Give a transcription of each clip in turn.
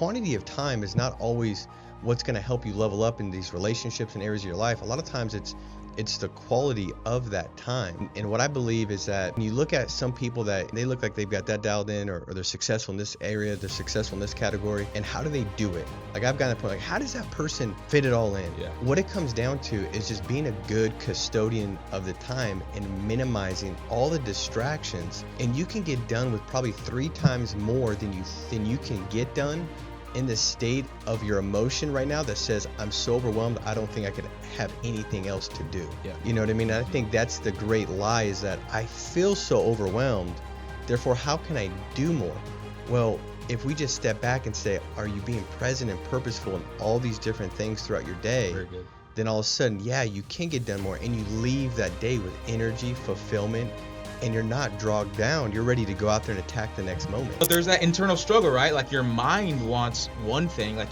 quantity of time is not always what's going to help you level up in these relationships and areas of your life. A lot of times it's the quality of that time. And what I believe is that when you look at some people that they look like they've got that dialed in, or they're successful in this area, they're successful in this category, and how do they do it? Like, I've gotten to the point, like, how does that person fit it all in? Yeah. What it comes down to is just being a good custodian of the time and minimizing all the distractions. And you can get done with probably 3 times more than you can get done in the state of your emotion right now that says, I'm so overwhelmed, I don't think I could have anything else to do. Yeah. You know what I mean? And I think that's the great lie, is that I feel so overwhelmed, therefore how can I do more? Well, if we just step back and say, are you being present and purposeful in all these different things throughout your day? Very good. Then all of a sudden, yeah, you can get done more, and you leave that day with energy, fulfillment, and you're not dragged down. You're ready to go out there and attack the next moment. But there's that internal struggle, right? Like, your mind wants one thing, like,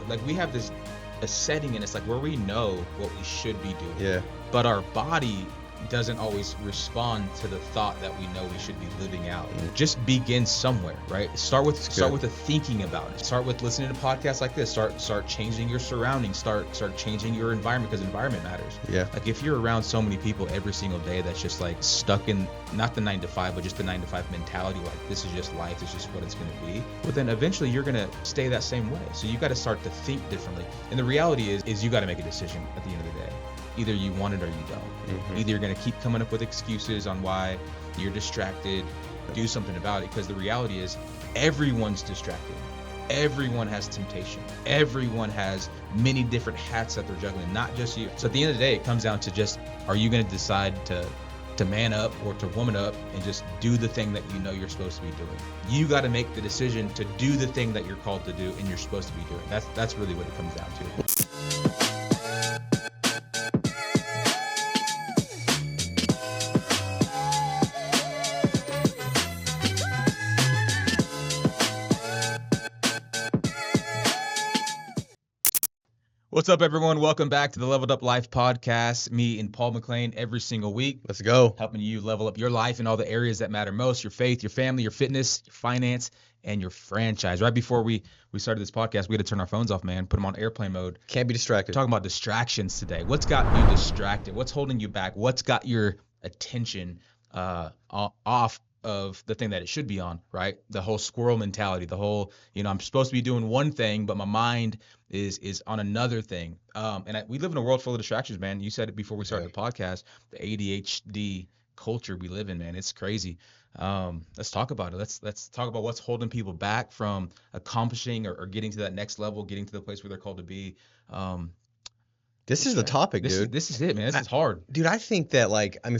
like we have a setting, and it's like where we know what we should be doing. Yeah. But our body doesn't always respond to the thought that we know we should be living out. Just begin somewhere, right? Start with the thinking about it. Start with listening to podcasts like this. Start changing your surroundings. Start changing your environment, because environment matters. Yeah. Like, if you're around so many people every single day that's just like stuck in not the 9 to 5, but just the 9 to 5 mentality, like this is just life, this is just what it's going to be, well, then eventually you're going to stay that same way. So you got to start to think differently. And the reality is you got to make a decision at the end of the day. Either you want it or you don't. Mm-hmm. Either you're going to keep coming up with excuses on why you're distracted, do something about it, because the reality is everyone's distracted. Everyone has temptation. Everyone has many different hats that they're juggling, not just you. So at the end of the day, it comes down to just, are you going to decide to man up or to woman up and just do the thing that you know you're supposed to be doing? You got to make the decision to do the thing that you're called to do and you're supposed to be doing. That's really what it comes down to. What's up, everyone? Welcome back to the Leveled Up Life podcast. Me and Paul McClain every single week. Let's go. Helping you level up your life in all the areas that matter most: your faith, your family, your fitness, your finance, and your franchise. Right before we started this podcast, we had to turn our phones off, man. Put them on airplane mode. Can't be distracted. Talking about distractions today. What's got you distracted? What's holding you back? What's got your attention off of the thing that it should be on, right? The whole squirrel mentality, the whole, I'm supposed to be doing one thing, but my mind is on another thing. We live in a world full of distractions, man. You said it before we started the podcast, the ADHD culture we live in, man. It's crazy. Let's talk about it. Let's talk about what's holding people back from accomplishing or getting to that next level, getting to the place where they're called to be. This is the topic, dude. This is it, man. This is hard. Dude, I think that,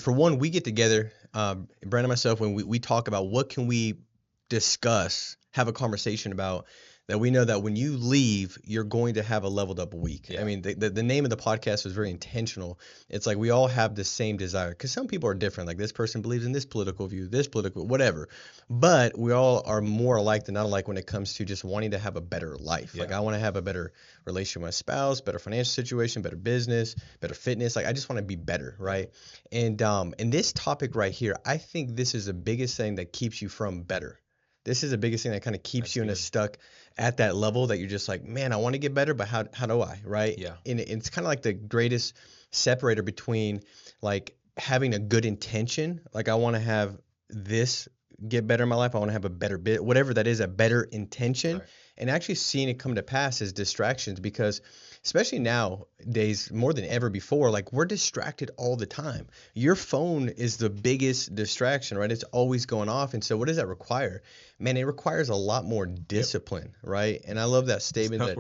for one, we get together, Bran and myself, when we talk about what can we discuss, have a conversation about, that we know that when you leave, you're going to have a leveled up week. Yeah. I mean, the name of the podcast was very intentional. It's like we all have the same desire, because some people are different. Like, this person believes in this political view, this political, whatever. But we all are more alike than not alike when it comes to just wanting to have a better life. Yeah. Like, I want to have a better relationship with my spouse, better financial situation, better business, better fitness. Like, I just want to be better, right? And this topic right here, I think this is the biggest thing that keeps you from better. This is the biggest thing that kind of keeps you stuck at that level that you're just like, man, I want to get better, but how do I, right? Yeah. And it's kind of like the greatest separator between, like, having a good intention, like, I want to have this get better in my life, I want to have a better bit, whatever that is, a better intention, right, and actually seeing it come to pass as distractions, because especially nowadays, more than ever before, like, we're distracted all the time. Your phone is the biggest distraction, right? It's always going off. And so what does that require? Man, it requires a lot more discipline, right? And I love that statement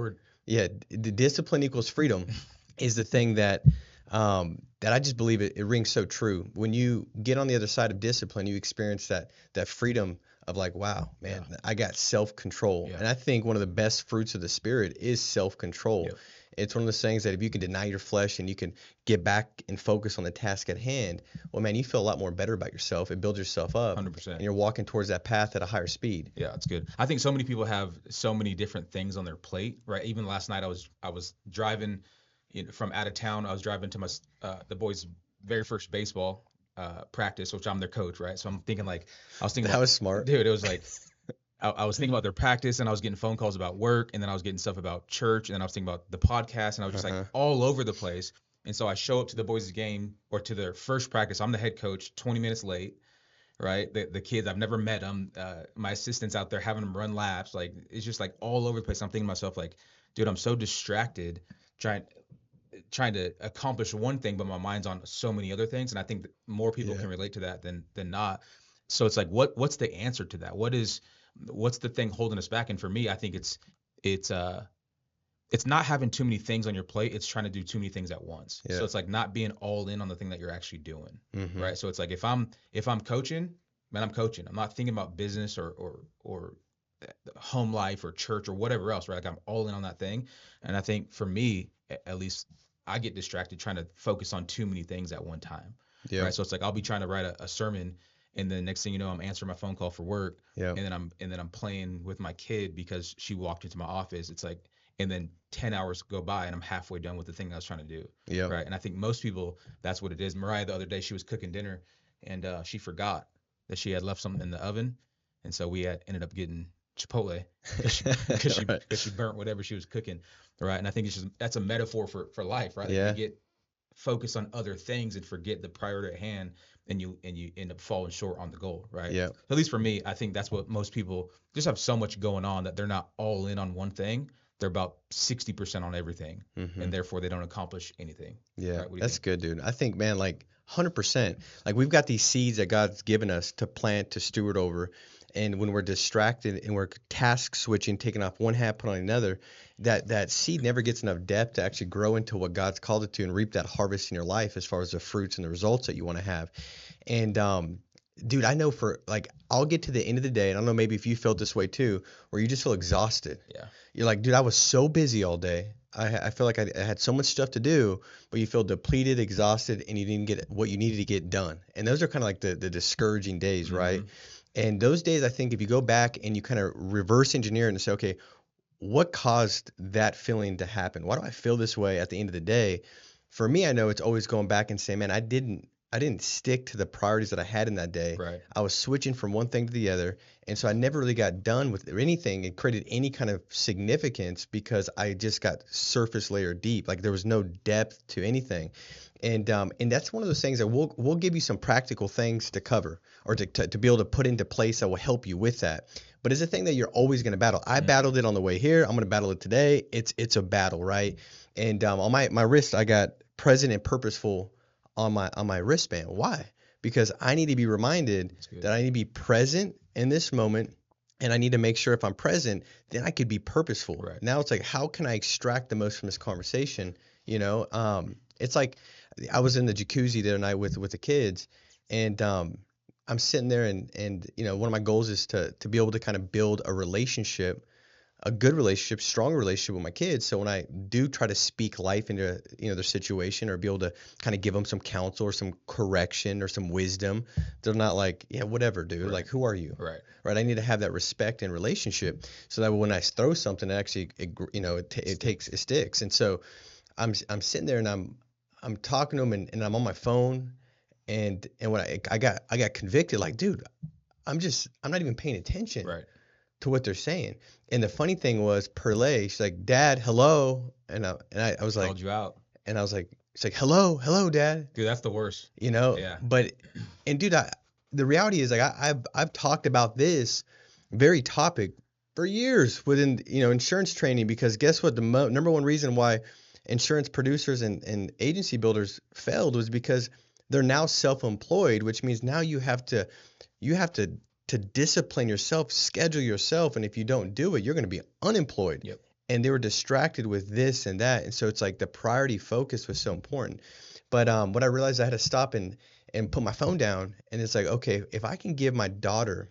the discipline equals freedom is the thing that I just believe it rings so true. When you get on the other side of discipline, you experience that freedom of, like, wow, man, I got self-control. Yeah. And I think one of the best fruits of the Spirit is self-control. Yep. It's one of those things that if you can deny your flesh and you can get back and focus on the task at hand, well, man, you feel a lot more better about yourself. It builds yourself up. 100%. And you're walking towards that path at a higher speed. Yeah, that's good. I think so many people have so many different things on their plate, right? Even last night I was driving from out of town. I was driving to the boys' very first baseball practice, which I'm their coach, right? So I'm thinking that was smart, dude. It was like I was thinking about their practice, and I was getting phone calls about work, and then I was getting stuff about church, and then I was thinking about the podcast, and I was just like Uh-huh. all over the place. And so I show up to the boys' game or to their first practice. I'm the head coach, 20 minutes late, right? The kids, I've never met them. My assistant's out there having them run laps. Like, it's just like all over the place. I'm thinking to myself, like, dude, I'm so distracted trying trying to accomplish one thing, but my mind's on so many other things. And I think that more people Yeah. can relate to that than not. So it's like, what's the answer to that? What's the thing holding us back? And for me, I think it's it's not having too many things on your plate. It's trying to do too many things at once. Yeah. So it's like not being all in on the thing that you're actually doing, Mm-hmm. right? So it's like if I'm coaching, man, I'm coaching. I'm not thinking about business or home life or church or whatever else, right? Like I'm all in on that thing. And I think for me, at least, I get distracted trying to focus on too many things at one time, Yeah. right? So it's like I'll be trying to write a sermon, and then next thing you know, I'm answering my phone call for work, Yeah. and then I'm playing with my kid because she walked into my office. It's like, and then 10 hours go by and I'm halfway done with the thing I was trying to do, Yeah. right? And I think most people, that's what it is. Mariah, the other day, she was cooking dinner, and she forgot that she had left something in the oven, and so we had ended up getting Chipotle because she Right. because she burnt whatever she was cooking, right? And I think it's just that's a metaphor for life, right? Like Yeah. you get focused on other things and forget the priority at hand, and you end up falling short on the goal, right? Yeah. At least for me, I think that's what most people just have so much going on that they're not all in on one thing. They're about 60% on everything, Mm-hmm. and therefore they don't accomplish anything. Yeah, Right? What do you that's think? good, dude. I think, man, like 100%. Like we've got these seeds that God's given us to plant, to steward over. And when we're distracted and we're task switching, taking off one hat, put on another, that seed never gets enough depth to actually grow into what God's called it to and reap that harvest in your life as far as the fruits and the results that you want to have. And dude, I know for like I'll get to the end of the day, and I don't know maybe if you felt this way too, where you just feel exhausted. Yeah. You're like, dude, I was so busy all day. I feel like I had so much stuff to do, but you feel depleted, exhausted, and you didn't get what you needed to get done. And those are kind of like the discouraging days, right? Mhm. And those days, I think if you go back and you kind of reverse engineer it and say, okay, what caused that feeling to happen? Why do I feel this way at the end of the day? For me, I know it's always going back and saying, man, I didn't stick to the priorities that I had in that day. Right. I was switching from one thing to the other, and so I never really got done with anything and created any kind of significance because I just got surface layer deep. Like there was no depth to anything. And that's one of those things that we'll give you some practical things to cover or to be able to put into place that will help you with that. But it's a thing that you're always going to battle. I battled it on the way here. I'm going to battle it today. It's a battle, right? And on my wrist, I got present and purposeful on my wristband. Why? Because I need to be reminded That's good. that I need to be present in this moment, and I need to make sure if I'm present, then I could be purposeful. Right. Now it's like, how can I extract the most from this conversation? It's like I was in the jacuzzi the other night with the kids, and I'm sitting there, and one of my goals is to be able to kind of build a relationship, a good relationship, strong relationship with my kids. So when I do try to speak life into their situation or be able to kind of give them some counsel or some correction or some wisdom, they're not like, yeah, whatever, dude. Right. Like, who are you? Right. Right. I need to have that respect and relationship so that when I throw something, it sticks. And so I'm sitting there and I'm talking to them and I'm on my phone and when I got convicted, like, dude, I'm not even paying attention Right. to what they're saying. And the funny thing was, Perlay, she's like, Dad, hello. I was like, Called you out. and I was like, it's like, hello, Dad. Dude, that's the worst. Yeah. But, and dude, the reality is like, I've talked about this very topic for years within, insurance training, because guess what? The number one reason why insurance producers and agency builders failed was because they're now self-employed, which means now you have to discipline yourself, schedule yourself, and if you don't do it, you're going to be unemployed. Yep. And they were distracted with this and that, and so it's like the priority focus was so important. But what I realized, I had to stop and put my phone down, and it's like, okay, if I can give my daughter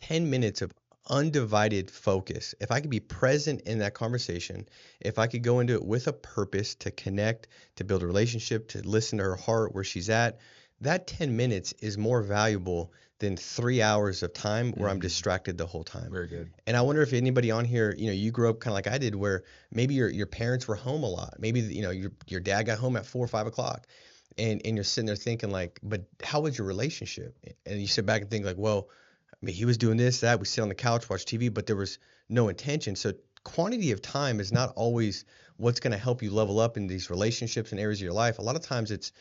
10 minutes of undivided focus, if I could be present in that conversation, if I could go into it with a purpose to connect, to build a relationship, to listen to her heart where she's at, that 10 minutes is more valuable than 3 hours of time where I'm distracted the whole time. Very good. And I wonder if anybody on here, you grew up kind of like I did, where maybe your parents were home a lot. Maybe, your dad got home at 4 or 5 o'clock, and you're sitting there thinking like, but how was your relationship? And you sit back and think like, well, I mean, he was doing this, that. We sit on the couch, watch TV, but there was no intention. So quantity of time is not always what's going to help you level up in these relationships and areas of your life. A lot of times it's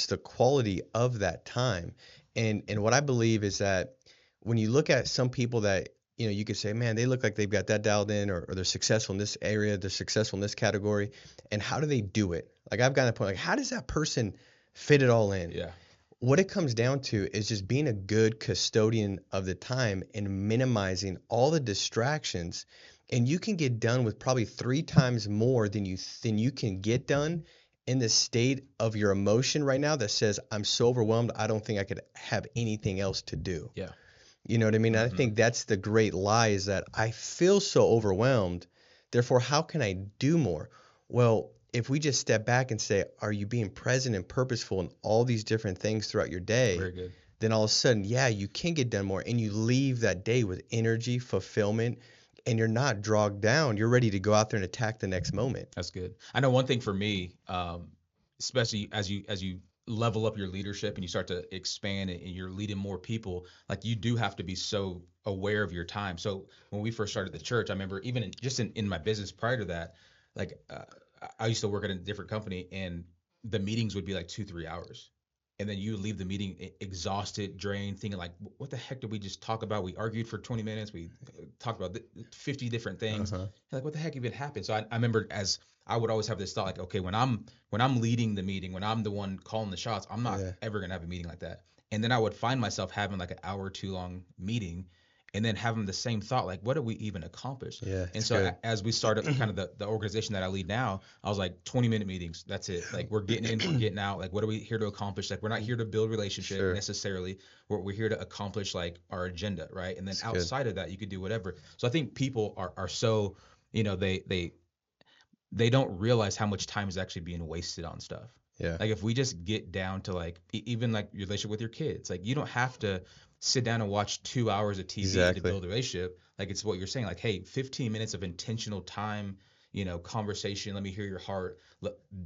the quality of that time. And what I believe is that when you look at some people that you could say, man, they look like they've got that dialed in, or they're successful in this area, they're successful in this category, and how do they do it? Like I've gotten to the point, like how does that person fit it all in? Yeah. What it comes down to is just being a good custodian of the time and minimizing all the distractions. And you can get done with probably 3 times more than you can get done in the state of your emotion right now that says, I'm so overwhelmed, I don't think I could have anything else to do. Yeah. You know what I mean? I Mm-hmm. think that's the great lie, is that I feel so overwhelmed. Therefore, how can I do more? Well, if we just step back and say, are you being present and purposeful in all these different things throughout your day? Very good. Then all of a sudden, yeah, you can get done more, and you leave that day with energy, fulfillment, and you're not dragged down. You're ready to go out there and attack the next moment. That's good. I know one thing for me, especially as you level up your leadership and you start to expand and you're leading more people, like you do have to be so aware of your time. So when we first started the church, I remember even in my business prior to that, like I used to work at a different company, and the meetings would be like 2-3 hours. And then you would leave the meeting exhausted, drained, thinking like, what the heck did we just talk about? We argued for 20 minutes. We talked about 50 different things. Uh-huh. Like, what the heck even happened? So I remember, as I would always have this thought, like, okay, when I'm leading the meeting, when I'm the one calling the shots, I'm not Yeah. ever gonna have a meeting like that. And then I would find myself having like an hour or two long meeting, and then having the same thought, like, what did we even accomplish? Yeah, And it's so good. as we started kind of the organization that I lead now, I was like, 20-minute meetings, that's it. Like, we're getting in, we're getting out. Like, what are we here to accomplish? Like, we're not here to build relationship Sure. necessarily. We're here to accomplish like our agenda, right? And then It's good. outside of that, you could do whatever. So I think people are so, they don't realize how much time is actually being wasted on stuff. Yeah. Like, if we just get down to like even like your relationship with your kids, like you don't have to sit down and watch 2 hours of TV to Exactly. build a relationship. Like, it's what you're saying, like, hey, 15 minutes of intentional time, conversation, let me hear your heart.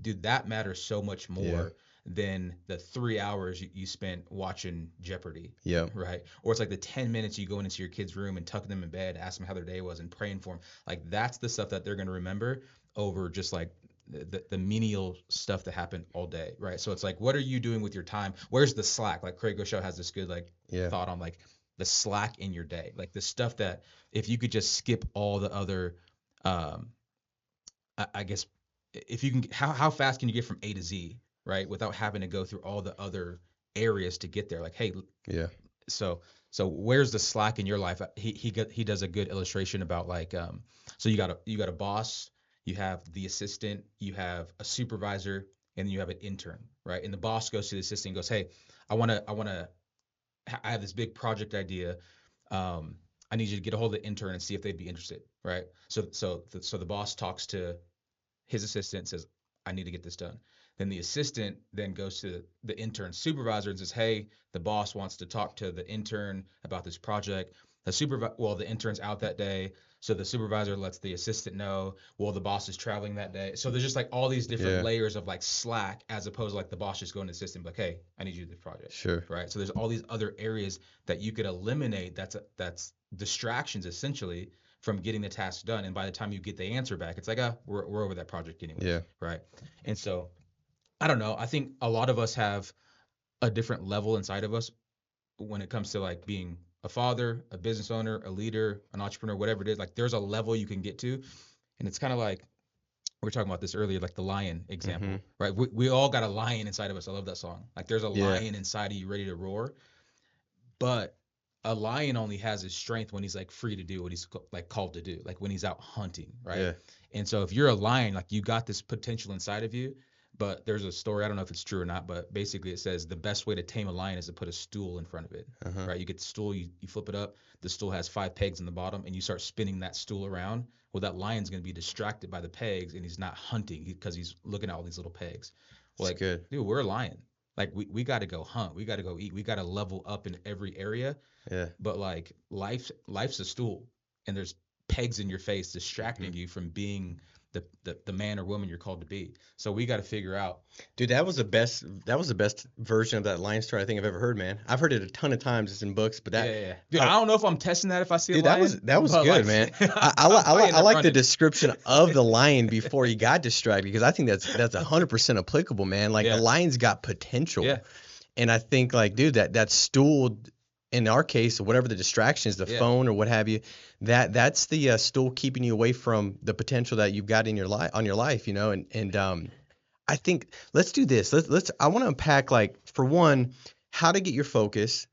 Dude, that matters so much more Yeah. than the 3 hours you spent watching Jeopardy. Yeah. Right. Or it's like the 10 minutes you go into your kid's room and tuck them in bed, ask them how their day was, and praying for them. Like, that's the stuff that they're going to remember over just like the menial stuff that happened all day, right? So it's like, what are you doing with your time? Where's the slack? Like Craig Goshow has this good Yeah. thought on like the slack in your day, like the stuff that if you could just skip all the other, I guess if you can, how fast can you get from A to Z, right, without having to go through all the other areas to get there? Like, hey, Yeah. so where's the slack in your life? He does a good illustration about like, so you got a boss, you have the assistant, you have a supervisor, and then you have an intern, right? And the boss goes to the assistant and goes, hey, I have this big project idea. I need you to get a hold of the intern and see if they'd be interested, right? So the boss talks to his assistant and says, I need to get this done. Then the assistant then goes to the intern supervisor and says, hey, the boss wants to talk to the intern about this project. The intern's out that day, so the supervisor lets the assistant know. Well, the boss is traveling that day, so there's just like all these different Yeah. layers of like slack, as opposed to like the boss just going to the assistant like, hey, I need you to do this project, Sure. right? So there's all these other areas that you could eliminate. That's distractions essentially from getting the task done. And by the time you get the answer back, it's like, we're over that project anyway, Yeah. right? And so I don't know. I think a lot of us have a different level inside of us when it comes to like being a father, a business owner, a leader, an entrepreneur, whatever it is. Like, there's a level you can get to, and it's kind of like we were talking about this earlier, like the lion example, Mm-hmm. right? We all got a lion inside of us. I love that song. Like, there's a Yeah. lion inside of you ready to roar, but a lion only has his strength when he's like free to do what he's like called to do, like when he's out hunting, right? Yeah. And so if you're a lion, like, you got this potential inside of you. But there's a story, I don't know if it's true or not, but basically it says the best way to tame a lion is to put a stool in front of it, Uh-huh. right? You get the stool, you flip it up, the stool has 5 pegs in the bottom, and you start spinning that stool around. Well, that lion's going to be distracted by the pegs, and he's not hunting because he's looking at all these little pegs. Well, It's like, good. dude, we're a lion. Like, we got to go hunt. We got to go eat. We got to level up in every area. Yeah. But like life's a stool, and there's pegs in your face, distracting you from being the man or woman you're called to be. So we got to figure out. Dude, that was the best version of that lion story I think I've ever heard, man. I've heard it a ton of times. It's in books, but that, Yeah. Dude, I don't know if I'm testing that if I see a dude, lion. that was but, good, like, man. I'll probably end I up like the running. description of the lion before he got distracted, because I think that's 100% applicable, man. Like Yeah. a lion's got potential. Yeah. And I think, like, dude, that stool, in our case, whatever the distraction is, the Yeah. phone or what have you, that's the stool keeping you away from the potential that you've got in your life, you know. And I think let's do this. I want to unpack, like, for one, how to get your focus.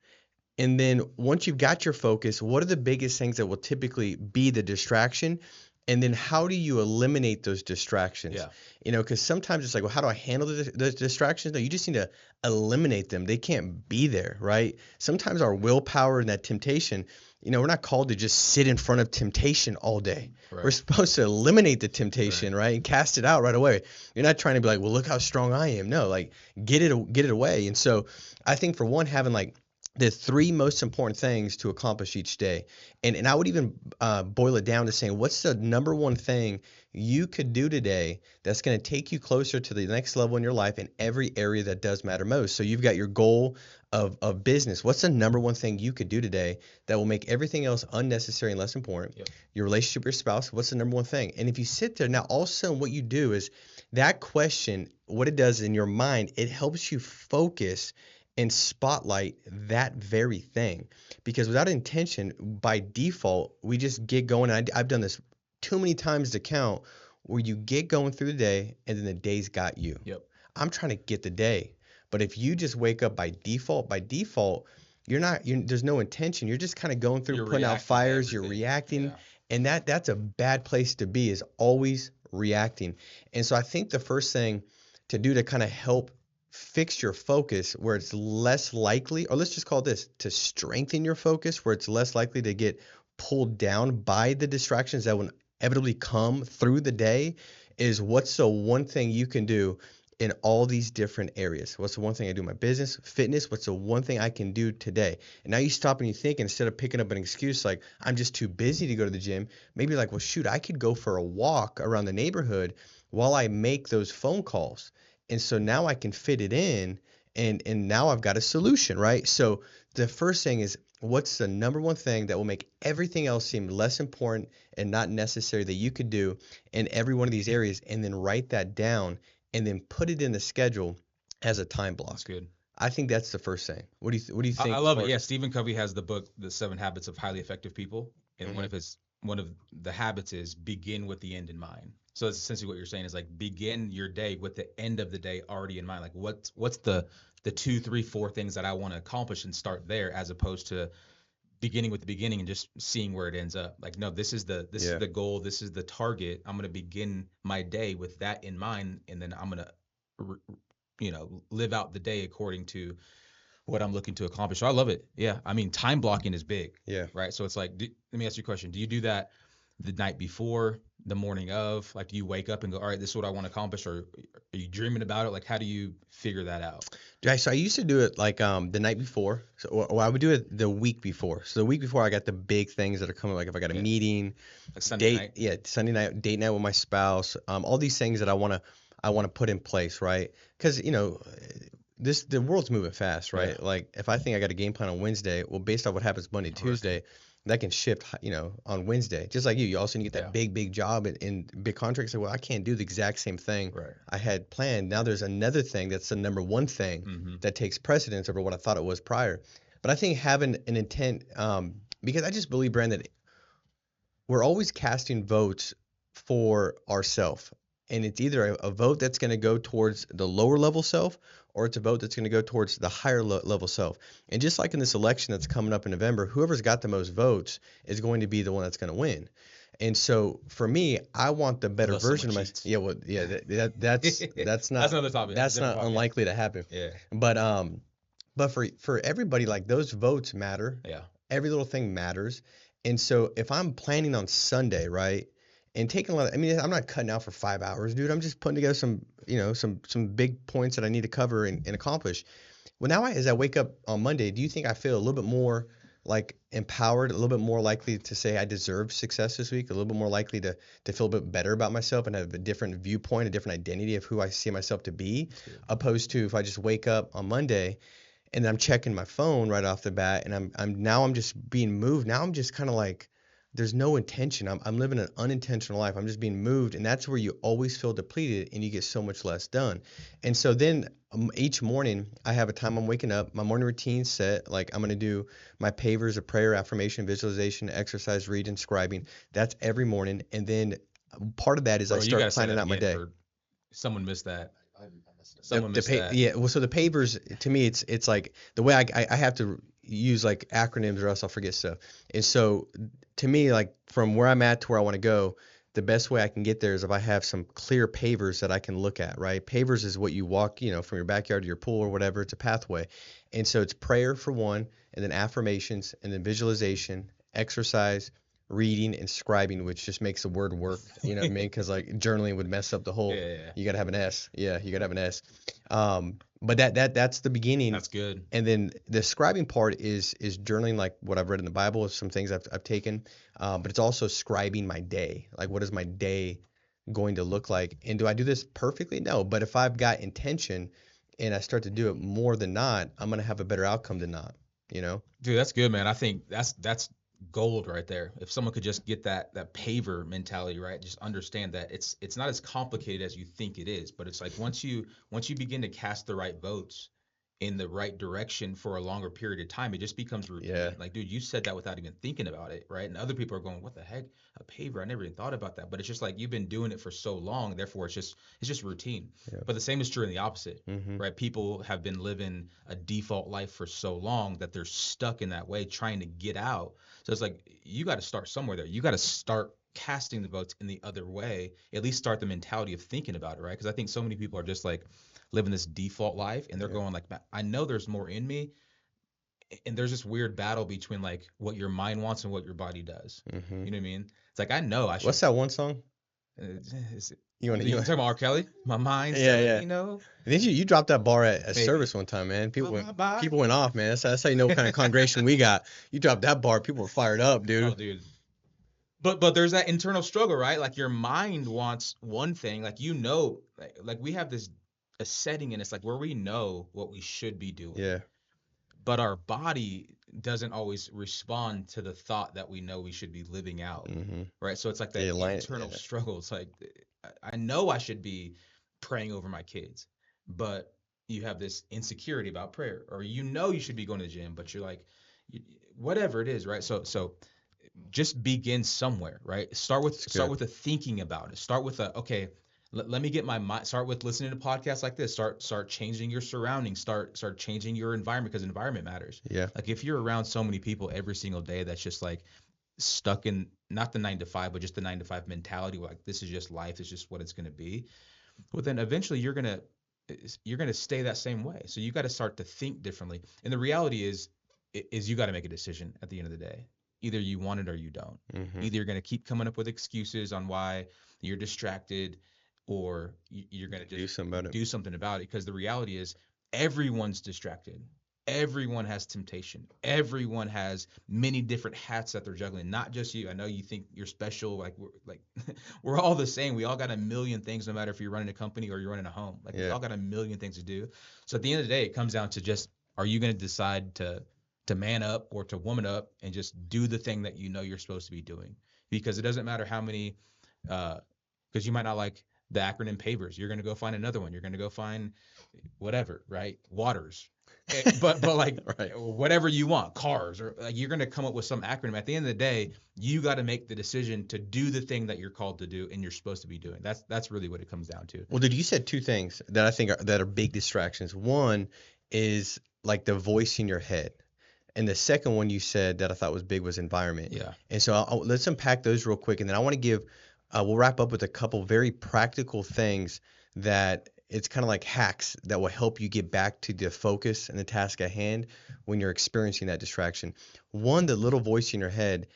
And then once you've got your focus, what are the biggest things that will typically be the distraction? And then how do you eliminate those distractions? Yeah. You know, because sometimes it's like, well, how do I handle the distractions? No, you just need to eliminate them. They can't be there, right? Sometimes our willpower and that temptation, you know, we're not called to just sit in front of temptation all day. Right. We're supposed to eliminate the temptation, right? And cast it out right away. You're not trying to be like, well, look how strong I am. No, like get it away. And so I think, for one, having like the 3 most important things to accomplish each day. And I would even boil it down to saying, what's the number one thing you could do today that's going to take you closer to the next level in your life in every area that does matter most? So you've got your goal of business. What's the number one thing you could do today that will make everything else unnecessary and less important? Yep. Your relationship with your spouse, what's the number one thing? And if you sit there, now all of a sudden what you do is that question, what it does in your mind, it helps you focus and spotlight that very thing. Because without intention, by default, we just get going. I've done this too many times to count, where you get going through the day and then the day's got you. Yep. I'm trying to get the day. But if you just wake up by default, there's no intention. You're just kind of going through, You're putting out reacting to fires, you're everything. reacting. Yeah. And that's a bad place to be, is always reacting. And so I think the first thing to do to kind of help fix your focus, where it's less likely, or let's just call this, to strengthen your focus, where it's less likely to get pulled down by the distractions that will inevitably come through the day, is what's the one thing you can do in all these different areas? What's the one thing I do in my business, fitness? What's the one thing I can do today? And now you stop and you think, instead of picking up an excuse like, I'm just too busy to go to the gym, maybe you're like, well, shoot, I could go for a walk around the neighborhood while I make those phone calls. And so now I can fit it in, and now I've got a solution, right? So the first thing is, what's the number one thing that will make everything else seem less important and not necessary that you could do in every one of these areas? And then write that down and then put it in the schedule as a time block. That's good. I think that's the first thing. What do you think? I love it. Yeah, Stephen Covey has the book, The 7 Habits of Highly Effective People, and one of the habits is begin with the end in mind. So that's essentially what you're saying, is like begin your day with the end of the day already in mind. Like what's the 2, 3, 4 things that I want to accomplish, and start there, as opposed to beginning with the beginning and just seeing where it ends up. Like, no, this is the goal, this is the target. I'm going to begin my day with that in mind, and then I'm going to live out the day according to what I'm looking to accomplish. So I love it. Yeah. I mean, time blocking is big. Yeah. Right. So it's like, let me ask you a question. Do you do that the night before, the morning of? Like, do you wake up and go, all right, this is what I want to accomplish? Or are you dreaming about it? Like, how do you figure that out? So I used to do it like the night before. So, or I would do it the week before. So the week before, I got the big things that are coming. Like if I got a meeting, like Sunday night. Yeah, Sunday night, date night with my spouse. All these things that I want to put in place, right? Because the world's moving fast, right? Yeah. Like if I think I got a game plan on Wednesday, well, based on what happens Monday, Tuesday, that can shift, on Wednesday. Just like you also need to get that big job and big contract. So, well, I can't do the exact same thing I had planned. Now there's another thing that's the number one thing that takes precedence over what I thought it was prior. But I think having an intent, because I just believe, Bran, that we're always casting votes for ourselves. And it's either a vote that's going to go towards the lower level self, or it's a vote that's going to go towards the higher level self. And just like in this election that's coming up in November, whoever's got the most votes is going to be the one that's going to win. And so for me, I want the better version of myself. Yeah, well, yeah, that's not that's another topic. That's not unlikely to happen. Yeah. But for everybody, like, those votes matter. Yeah. Every little thing matters. And so if I'm planning on Sunday, right, and taking a lot I'm not cutting out for 5 hours, dude. I'm just putting together some big points that I need to cover and accomplish. Well, now as I wake up on Monday, do you think I feel a little bit more like empowered, a little bit more likely to say I deserve success this week, a little bit more likely to feel a bit better about myself and have a different viewpoint, a different identity of who I see myself to be, opposed to if I just wake up on Monday and then I'm checking my phone right off the bat and I'm just being moved. Now I'm just kind of like there's no intention. I'm living an unintentional life. I'm just being moved, and that's where you always feel depleted and you get so much less done. And so then each morning I have a time I'm waking up, my morning routine set, like I'm going to do my pavers of prayer, affirmation, visualization, exercise, reading, scribing. That's every morning. And then part of that is Bro, I you start gotta say planning that out my again day. for someone missed that. I messed up. Someone missed that. Yeah, well, so the pavers to me, it's like the way I have to use like acronyms or else I'll forget stuff. And so to me, like from where I'm at to where I want to go, the best way I can get there is if I have some clear pavers that I can look at, right? Pavers is what you walk, from your backyard to your pool or whatever. It's a pathway. And so it's prayer for one, and then affirmations, and then visualization, exercise, reading, and scribing, which just makes the word work. You know what I mean? Because like journaling would mess up the whole. Yeah. You got to have an S. Yeah, you got to have an S. But that's the beginning. That's good. And then the scribing part is journaling, like what I've read in the Bible, some things I've taken. But it's also scribing my day. Like, what is my day going to look like? And do I do this perfectly? No. But if I've got intention and I start to do it more than not, I'm going to have a better outcome than not, Dude, that's good, man. I think that's gold right there. If someone could just get that paver mentality, right? Just understand that it's not as complicated as you think it is, but it's like once you begin to cast the right votes in the right direction for a longer period of time, it just becomes routine. Yeah. Like, dude, you said that without even thinking about it, right? And other people are going, "What the heck? A paver? I never even thought about that." But it's just like you've been doing it for so long, therefore it's just routine. Yeah. But the same is true in the opposite, Mm-hmm. right? People have been living a default life for so long that they're stuck in that way, trying to get out. So it's like you got to start somewhere there. You got to start casting the votes in the other way. At least start the mentality of thinking about it, right? Because I think so many people are just like living this default life, and they're going like, I know there's more in me, and there's this weird battle between like what your mind wants and what your body does. Mm-hmm. You know what I mean? It's like I know I should. What's that one song? Is it, You want you to? talking about R. Kelly? My mind. Yeah. Didn't you dropped that bar at a Maybe. service one time, man? People My body. people went off, man. That's how you know what kind of congregation we got. You dropped that bar, people were fired up, dude. Oh, dude. But there's that internal struggle, right? Like your mind wants one thing, like like we have this a setting and it's like where we know what we should be doing. Yeah. But our body doesn't always respond to the thought that we know we should be living out. Mm-hmm. Right? So it's like that internal struggle. It's like I know I should be praying over my kids, but you have this insecurity about prayer, or you should be going to the gym, but you're like whatever it is, right? So just begin somewhere, right? Start with the thinking about it. Start with let me get my mind. Start with listening to podcasts like this. Start changing your surroundings. Start changing your environment, because environment matters. Yeah. Like if you're around so many people every single day that's just like stuck in not the 9 to 5, but just the 9 to 5 mentality, where like this is just life, it's just what it's going to be. Well, then eventually you're gonna stay that same way. So you got to start to think differently. And the reality is you got to make a decision at the end of the day. Either you want it or you don't. Mm-hmm. Either you're going to keep coming up with excuses on why you're distracted, or you're going to just do something about it. Because the reality is everyone's distracted. Everyone has temptation. Everyone has many different hats that they're juggling. Not just you. I know you think you're special. Like we're all the same. We all got a million things, no matter if you're running a company or you're running a home. Like we all got a million things to do. So at the end of the day, it comes down to just, are you going to decide to man up or to woman up and just do the thing that you know you're supposed to be doing? Because it doesn't matter how many, because you might not like the acronym pavers. You're going to go find another one. You're going to go find whatever, right? Waters. But like right. Whatever you want, cars, or like you're going to come up with some acronym. At the end of the day, you got to make the decision to do the thing that you're called to do and you're supposed to be doing. That's really what it comes down to. Well, dude, you said two things that I think that are big distractions. One is like the voice in your head. And the second one you said that I thought was big was environment. Yeah. And so let's unpack those real quick. And then I want to give, we'll wrap up with a couple very practical things that it's kind of like hacks that will help you get back to the focus and the task at hand when you're experiencing that distraction. One, the little voice in your head,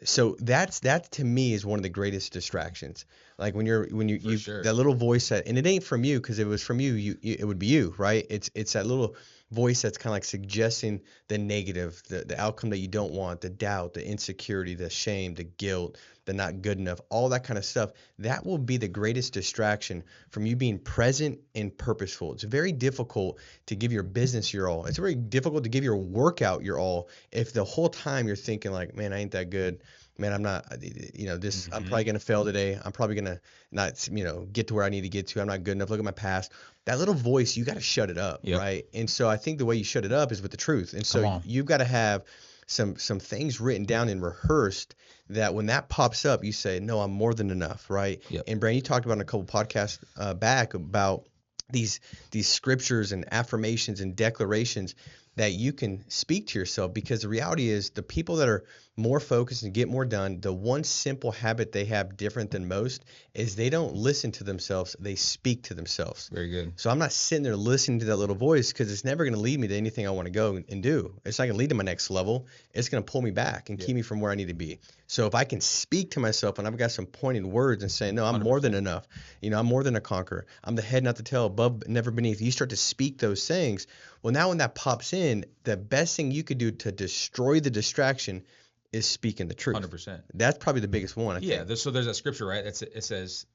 So that to me is one of the greatest distractions. Like when For you sure. that little voice that, and it ain't from you, because if it was from you, it would be you, right? It's that little voice that's kind of like suggesting the negative, the outcome that you don't want, the doubt, the insecurity, the shame, the guilt, the not good enough, all that kind of stuff. That will be the greatest distraction from you being present and purposeful. It's very difficult to give your business your all. It's very difficult to give your workout your all if the whole time you're thinking like, man, I ain't that good. Man, I'm not, this, I'm Hmm. probably going to fail today. I'm probably going to not, get to where I need to get to. I'm not good enough. Look at my past. That little voice, you got to shut it up, Yep. right? And so I think the way you shut it up is with the truth. And so Come on. you've got to have some things written down and rehearsed that when that pops up, you say, no, I'm more than enough, right? Yep. And Bran, you talked about in a couple podcasts back about these scriptures and affirmations and declarations that you can speak to yourself, because the reality is the people that are more focused and get more done, the one simple habit they have different than most is they don't listen to themselves, they speak to themselves. Very good. So I'm not sitting there listening to that little voice, because it's never going to lead me to anything I want to go and do. It's not going to lead to my next level. It's going to pull me back and Yeah. keep me from where I need to be. So if I can speak to myself and I've got some pointed words and say, no, I'm more than 100%. enough. I'm more than a conqueror. I'm the head, not the tail, above, never beneath. You start to speak those things. Well, now when that pops in, the best thing you could do to destroy the distraction is speaking the truth. 100%. That's probably the biggest one, I Yeah. think. So there's that scripture, right? It says,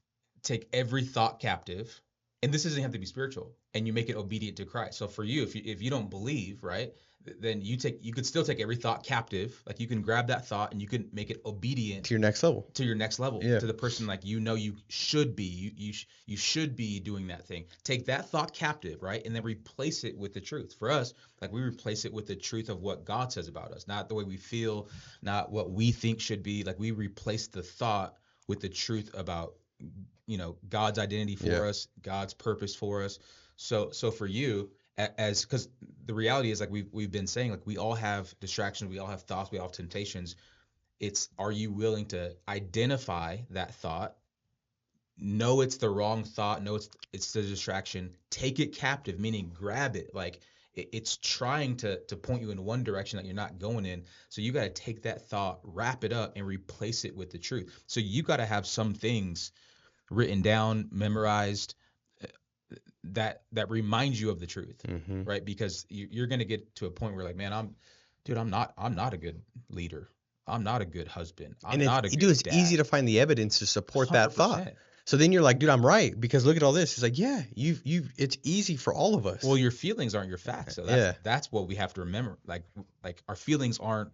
take every thought captive, and this doesn't have to be spiritual, and you make it obedient to Christ. So for you, if you don't believe, right, then you could still take every thought captive. Like you can grab that thought and you can make it obedient To your next level. to your next level, Yeah. to the person like you should be. You should be doing that thing. Take that thought captive, right, and then replace it with the truth. For us, like we replace it with the truth of what God says about us, not the way we feel, not what we think should be. Like we replace the thought with the truth about God's identity for Yeah. us, God's purpose for us. So for you, as because the reality is, like we've been saying, like we all have distractions, we all have thoughts, we all have temptations. It's, are you willing to identify that thought, know it's the wrong thought, know it's the distraction, take it captive, meaning grab it, like it's trying to point you in one direction that you're not going in. So you got to take that thought, wrap it up, and replace it with the truth. So you got to have some things written down, memorized, that reminds you of the truth, Mm-hmm. right? Because you're going to get to a point where like, man, I'm not a good leader. I'm not a good husband. I'm And not a good it's easy dad. to find the evidence to support that thought. 100%. So then you're like, dude, I'm right, because look at all this. It's like, yeah, it's easy for all of us. Well, your feelings aren't your facts. So Yeah. that's what we have to remember. Like our feelings aren't,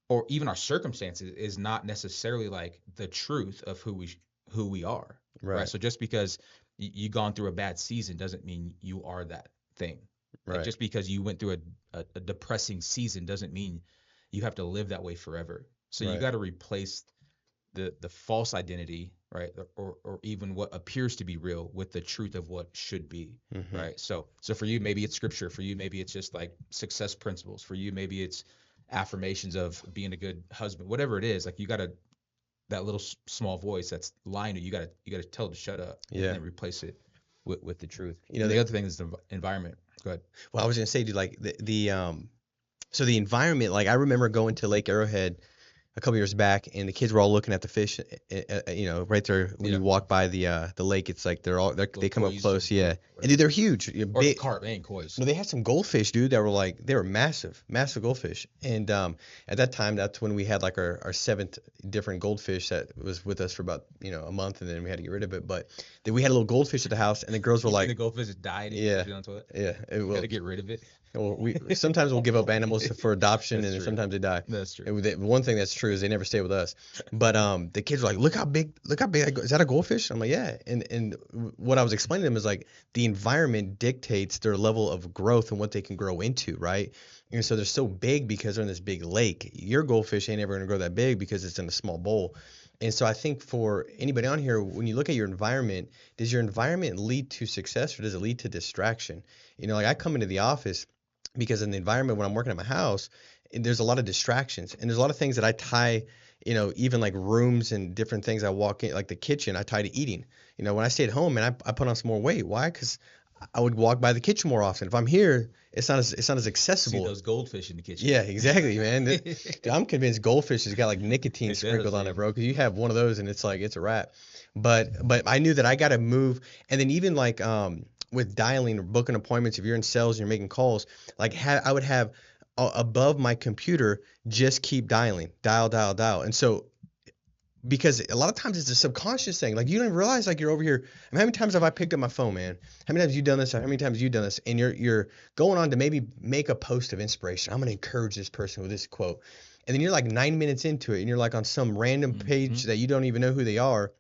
or even our circumstances is not necessarily like the truth of who we are. Right. So just because you gone through a bad season doesn't mean you are that thing. Like Right. just because you went through a depressing season doesn't mean you have to live that way forever. So you Right. got to replace the false identity, right, or even what appears to be real with the truth of what should be, Mm-hmm. right? So for you, maybe it's scripture. For you, maybe it's just like success principles. For you, maybe it's affirmations of being a good husband. Whatever it is, like you got to, that little small voice that's lying to you, you got to tell it to shut up, and Yeah. then replace it with the truth. You know, And the other thing is the environment. Go ahead. Well, I was gonna say, dude, like so the environment, like I remember going to Lake Arrowhead a couple years back, and the kids were all looking at the fish, right there when Yeah. you walk by the lake. It's like they come up koi's close, or- yeah, and dude, they're huge. Or carp, they ain't koi's. No, they had some goldfish, dude, that were like, they were massive, massive goldfish. And at that time, that's when we had like our seventh different goldfish that was with us for about, a month, and then we had to get rid of it. But then we had a little goldfish at the house, and the girls were And like, the goldfish died. And yeah, you on toilet. yeah, You got to get rid of it. well, sometimes we'll give up animals for adoption, That's and true. sometimes they die. That's true. One thing that's true is they never stay with us. But the kids were like, look how big is that a goldfish? I'm like, yeah. And what I was explaining to them is like the environment dictates their level of growth and what they can grow into, right? And so they're so big because they're in this big lake. Your goldfish ain't ever gonna grow that big because it's in a small bowl. And so I think for anybody on here, when you look at your environment, does your environment lead to success or does it lead to distraction? Like I come into the office because in the environment when I'm working at my house, there's a lot of distractions and there's a lot of things that I tie, even like rooms and different things I walk in, like the kitchen, I tie to eating. When I stay at home, man, I put on some more weight. Why? Because I would walk by the kitchen more often. If I'm here, it's not as See accessible. those goldfish in the kitchen. Yeah, exactly, man. Dude, I'm convinced goldfish has got like nicotine It does, sprinkled on it, dude. bro. Because you have one of those and it's like it's a wrap. But I knew that I got to move, and then even like with dialing or booking appointments, if you're in sales and you're making calls, like I would have above my computer just keep dialing, dial, dial, dial, and so because a lot of times it's a subconscious thing. Like you don't even realize like you're over here. I mean, how many times have I picked up my phone, man? How many times have you done this? How many times have you done this? And you're going on to maybe make a post of inspiration. I'm gonna encourage this person with this quote. And then you're like 9 minutes into it and you're like on some random page that you don't even know who they are.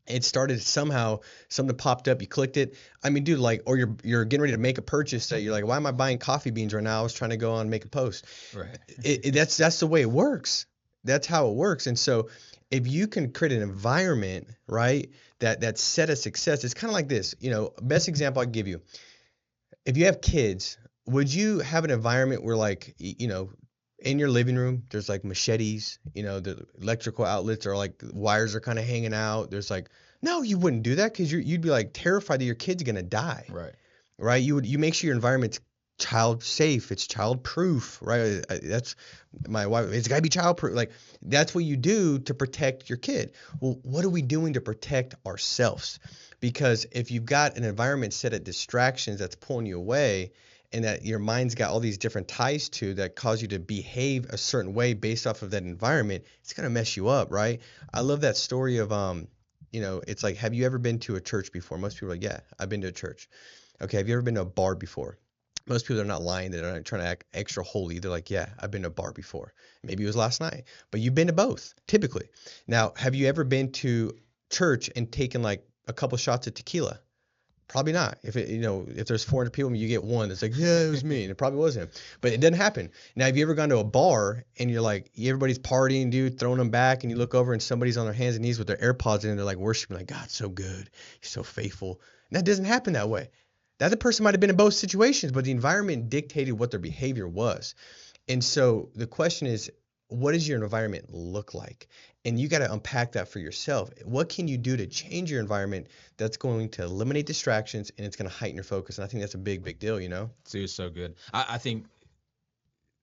It started somehow, something popped up, you clicked it. I mean, dude, like, or you're getting ready to make a purchase that you're like, why am I buying coffee beans right now? I was trying to go on and make a post. Right. That's the way it works. That's how it works. And so if you can create an environment, right, that's set of success, it's kind of like this. Best example I can give you. If you have kids, would you have an environment where like, in your living room, there's like machetes, the electrical outlets are like wires are kind of hanging out. There's like, no, you wouldn't do that because you'd be like terrified that your kid's gonna die, Right. right? You make sure your environment's child safe, it's child proof, right? That's my wife. It's gotta be child proof. Like that's what you do to protect your kid. Well, what are we doing to protect ourselves? Because if you've got an environment set of distractions that's pulling you away, and that your mind's got all these different ties to that cause you to behave a certain way based off of that environment, it's gonna mess you up, right? I love that story of it's like, have you ever been to a church before? Most people are like, yeah, I've been to a church. Okay, have you ever been to a bar before? Most people are not lying. They're not trying to act extra holy. They're like, yeah, I've been to a bar before. Maybe it was last night, but you've been to both, typically. Now, have you ever been to church and taken like a couple shots of tequila? Probably not. If there's 400 people, you get one that's like, yeah, it was me, and it probably wasn't. But it doesn't happen. Now, have you ever gone to a bar and you're like, everybody's partying, dude, throwing them back, and you look over and somebody's on their hands and knees with their AirPods in, and they're like worshiping, like, God's so good, He's so faithful. And that doesn't happen that way. That other person might have been in both situations, but the environment dictated what their behavior was. And so the question is, what does your environment look like? And you got to unpack that for yourself. What can you do to change your environment that's going to eliminate distractions and it's going to heighten your focus? And I think that's a big, big deal, See, it's so good. I think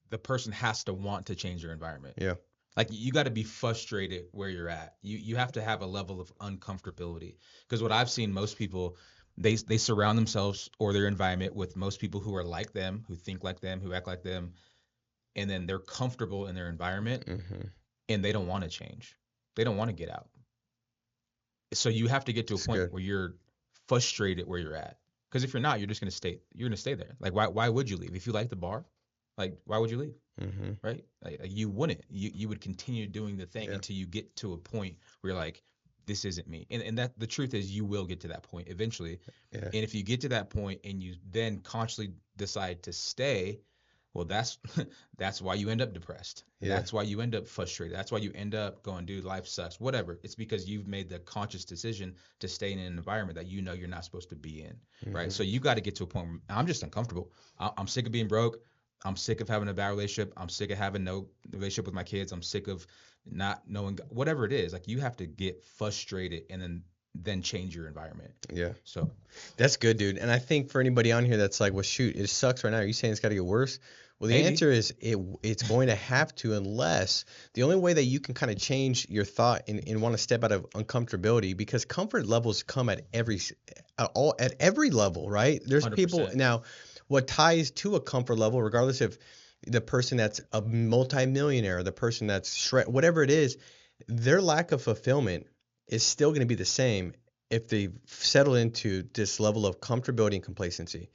the person has to want to change their environment. Yeah. Like you got to be frustrated where you're at. You have to have a level of uncomfortability. Because what I've seen, most people, they surround themselves or their environment with most people who are like them, who think like them, who act like them, and then they're comfortable in their environment and they don't want to change. They don't want to get out. So you have to get to a point where you're frustrated where you're at. Because if you're not, you're just gonna stay. You're gonna stay there. Like why would you leave if you like the bar? Like why would you leave? Right? Like, you wouldn't. You would continue doing the thing until you get to a point where you're like, this isn't me. And that the truth is you will get to that point eventually. Yeah. And if you get to that point and you then consciously decide to stay, well, that's why you end up depressed. Yeah. That's why you end up frustrated. That's why you end up going, dude, life sucks. Whatever. It's because you've made the conscious decision to stay in an environment that you know you're not supposed to be in, right? So you got to get to a point where I'm just uncomfortable. I'm sick of being broke. I'm sick of having a bad relationship. I'm sick of having no relationship with my kids. I'm sick of not knowing whatever it is. Like you have to get frustrated and then change your environment. Yeah. So that's good, dude. And I think for anybody on here that's like, well, shoot, it sucks right now. Are you saying it's got to get worse? Well, the answer is it's going to have to, unless the only way that you can kind of change your thought and want to step out of uncomfortability, because comfort levels come at every level, right? There's 100%. people now. What ties to a comfort level, regardless of the person that's a multimillionaire, the person that's whatever it is, their lack of fulfillment is still going to be the same if they settle into this level of comfortability and complacency.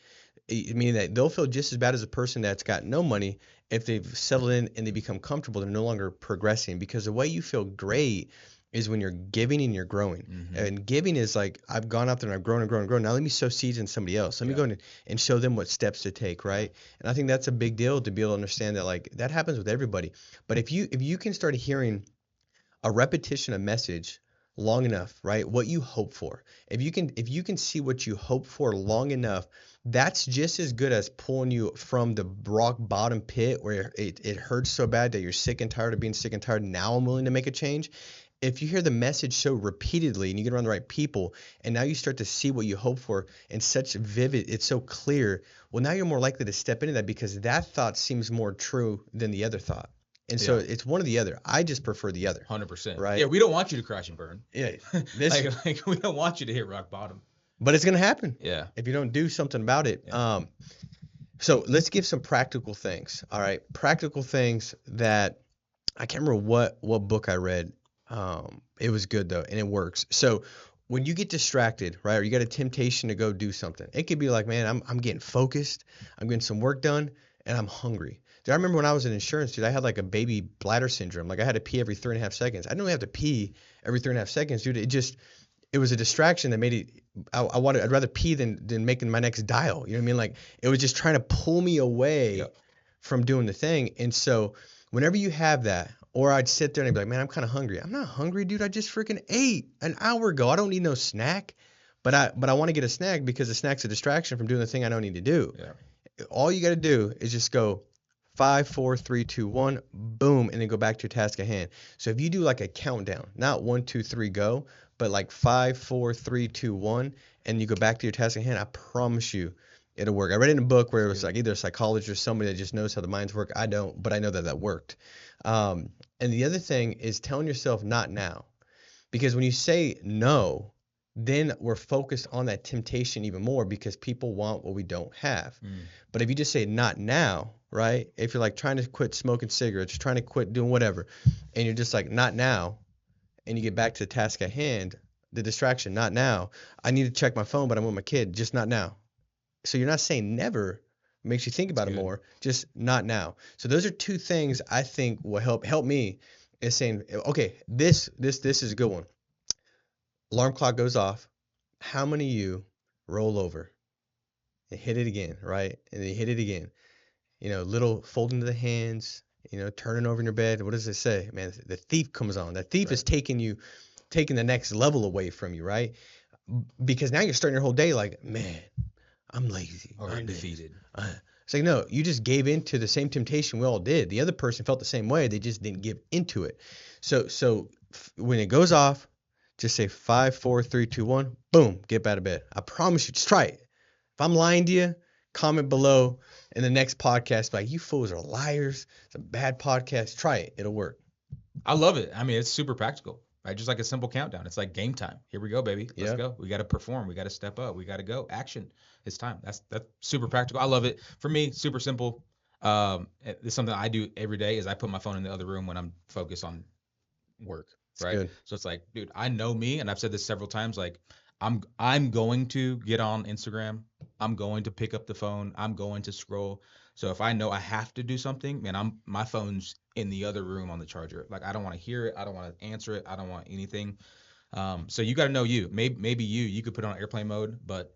Meaning that they'll feel just as bad as a person that's got no money if they've settled in and they become comfortable. They're no longer progressing, because the way you feel great is when you're giving and you're growing. And giving is like, I've gone out there and I've grown and grown and grown. Now let me sow seeds in somebody else. Let me go in and show them what steps to take, right? And I think that's a big deal to be able to understand that, like, that happens with everybody. But if you can start hearing a repetition of message long enough, right? What you hope for. If you can see what you hope for long enough, that's just as good as pulling you from the rock bottom pit where it hurts so bad that you're sick and tired of being sick and tired. Now I'm willing to make a change. if you hear the message so repeatedly and you get around the right people, and now you start to see what you hope for in such vivid, it's so clear. Well, now you're more likely to step into that because that thought seems more true than the other thought. And so it's one or the other. I just prefer the other. 100%. Right? Yeah, we don't want you to crash and burn. Yeah. Like we don't want you to hit rock bottom. But it's going to happen. Yeah. If you don't do something about it. Yeah. So let's give some practical things. All right. Practical things that I can't remember what book I read. It was good though, and it works. So when you get distracted, right, or you got a temptation to go do something, it could be like, man, I'm getting focused, I'm getting some work done, and I'm hungry. Dude, I remember when I was in insurance, dude, I had like a baby bladder syndrome. Like I had to pee every 3.5 seconds. I didn't really have to pee every 3.5 seconds, dude. It was a distraction that made it. I'd rather pee than making my next dial. You know what I mean? Like it was just trying to pull me away from doing the thing. And so whenever you have that, or I'd sit there and I'd be like, man, I'm kind of hungry. I'm not hungry, dude. I just freaking ate an hour ago. I don't need no snack, but I want to get a snack because the snack's a distraction from doing the thing I don't need to do. Yeah. All you got to do is just go 5, 4, 3, 2, 1, boom, and then go back to your task at hand. So if you do like a countdown, not 1, 2, 3, go, but like 5, 4, 3, 2, 1, and you go back to your task at hand, I promise you it'll work. I read it in a book where it was like either a psychologist or somebody that just knows how the minds work. I don't, but I know that worked. And the other thing is telling yourself not now. Because when you say no, then we're focused on that temptation even more because people want what we don't have. But if you just say not now, right? If you're like trying to quit smoking cigarettes, trying to quit doing whatever, and you're just like not now, and you get back to the task at hand, the distraction, not now. I need to check my phone, but I'm with my kid, just not now. So you're not saying never, makes you think about it more, just not now. So those are two things I think will help me is saying, okay, this is a good one. Alarm clock goes off. How many of you roll over and hit it again, right? And then you hit it again. You know, little folding to the hands, you know, turning over in your bed. What does it say? Man, the thief comes on. That thief is taking the next level away from you, right? Because now you're starting your whole day like, man, I'm lazy. Or I'm defeated. It's like, no, you just gave into the same temptation we all did. The other person felt the same way. They just didn't give into it. So when it goes off, just say 5, 4, 3, 2, 1, boom, get out of bed. I promise you, just try it. If I'm lying to you, comment below in the next podcast. Like, you fools are liars. It's a bad podcast. Try it. It'll work. I love it. I mean, it's super practical, right? Just like a simple countdown. It's like game time. Here we go, baby. Let's go. We got to perform. We got to step up. We got to go. Action. It's time. That's super practical. I love it. For me, super simple. It's something I do every day is I put my phone in the other room when I'm focused on work, right? Good. So it's like, dude, I know me, and I've said this several times, like I'm going to get on Instagram. I'm going to pick up the phone. I'm going to scroll. So if I know I have to do something, man, my phone's in the other room on the charger. Like, I don't want to hear it. I don't want to answer it. I don't want anything. So you got to know you. Maybe you could put it on airplane mode, but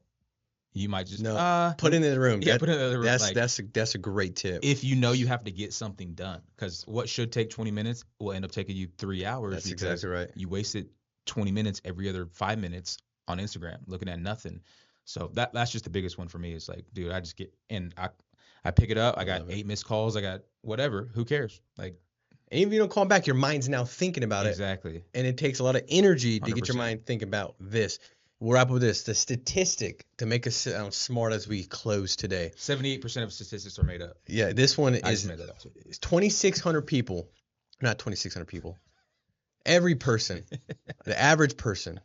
you might just put it in the room. Yeah, put it in the room. That's a great tip. If you know you have to get something done, because what should take 20 minutes will end up taking you 3 hours. That's exactly right. You wasted 20 minutes every other 5 minutes on Instagram looking at nothing. So that's just the biggest one for me. Is like, dude, I just get and I pick it up. I got 8 missed calls. I got whatever. Who cares? Like, and even if you don't call back, your mind's now thinking about it. Exactly. And it takes a lot of energy to 100%. get your mind thinking about this. We'll wrap up with this. The statistic to make us sound smart as we close today. 78% of statistics are made up. Yeah, this one I is just made that up too. 2,600 people. Not 2,600 people. Every person, the average person,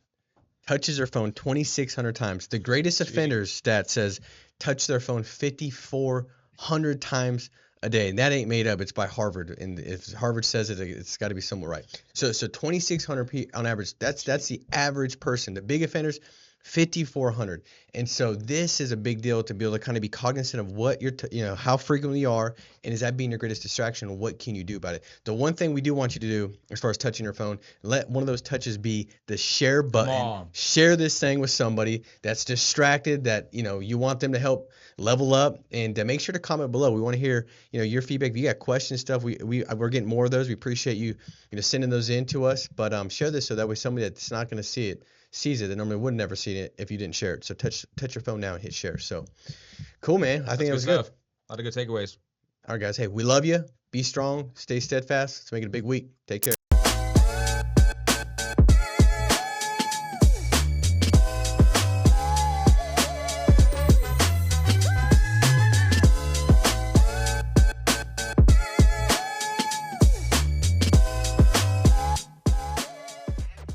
touches their phone 2,600 times. The greatest offenders stat says touch their phone 5,400 times a day. And that ain't made up. It's by Harvard. And if Harvard says it, it's got to be somewhat right. So 2,600 on average. That's the average person. The big offenders, 5,400. And so this is a big deal to be able to kind of be cognizant of what you're, how frequently you are, and is that being your greatest distraction, and what can you do about it? The one thing we do want you to do as far as touching your phone, let one of those touches be the share button. Share this thing with somebody that's distracted, that you want them to help level up, and make sure to comment below. We want to hear your feedback. If you got questions, stuff, we're getting more of those. We appreciate you sending those in to us. But share this so that way somebody that's not going to see it sees it that normally would never see it if you didn't share it. So touch your phone now and hit share. So cool, man. I think that was good. A lot of good takeaways. All right, guys. Hey, we love you. Be strong. Stay steadfast. Let's make it a big week. Take care.